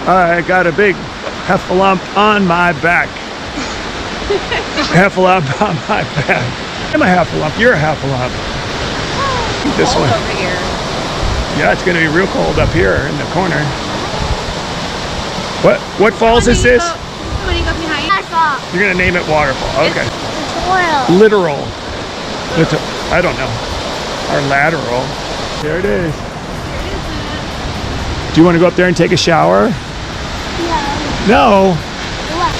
I got a big heffalump on my back. Heffalump on my back. I'm a heffalump. You're a heffalump. This one. Over here. Yeah, it's gonna be real cold up here in the corner. What falls is this? When you go behind. Waterfall. You're gonna name it Waterfall. Okay. Literal. Literal. I don't know. Or lateral. There it is. Do you want to go up there and take a shower? No. No. What?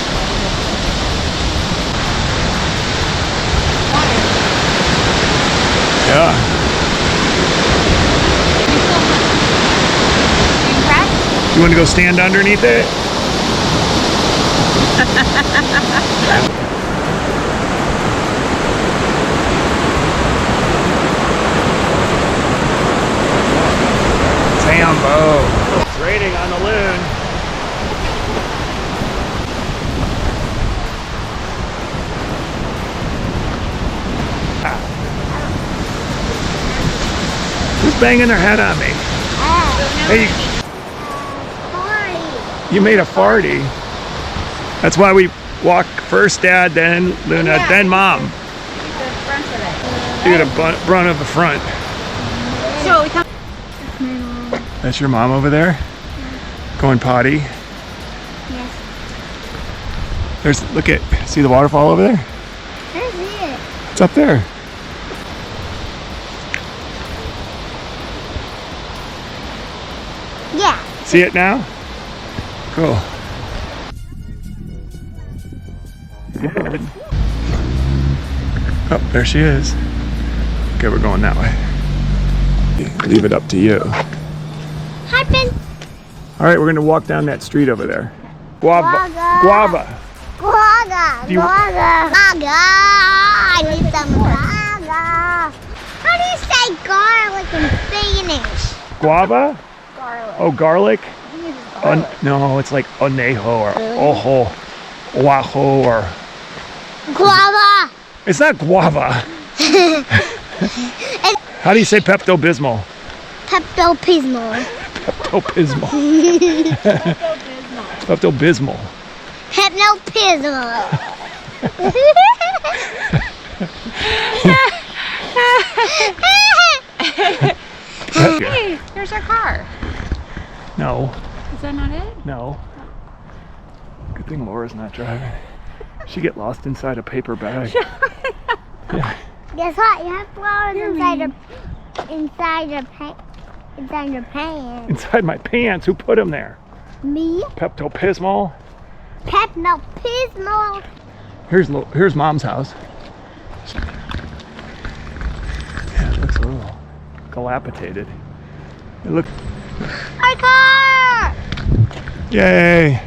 Yeah. You want to go stand underneath it? Sambo. It's raining on the loon. Who's banging their head on me? Hey, you made a farty. That's why we walk first Dad, then Luna, then Mom. You get a brunt of the front. So we come. That's your mom over there? Going potty? Yes. Look at, see the waterfall over there? Where's it? It's up there. Yeah. See it now? Cool. Good. Oh, there she is. Okay, we're going that way. Leave it up to you. Hi, Ben. All right, we're gonna walk down that street over there. Guava. Guava. Guava. Guava. Do you- Guava. I need some guava. How do you say garlic in Spanish? Guava? Garlic. Oh, garlic? I think it's garlic. No, it's like onejo or ojo, oajo or. Guava. It's not guava. How do you say peptopismo? Peptopismo. Peptopismo. Pepto-Bismol. Peptopismo. Hey, here's our car. No, Is that not it? no. Good thing Laura's not driving. She'd get lost inside a paper bag. Yeah. Guess what? You have flowers inside your pants. Inside my pants. Who put them there? Me? Peptopismo. Peptopismo. Here's Mom's house. Yeah, it looks a little dilapidated. It looks. Our car! Yay!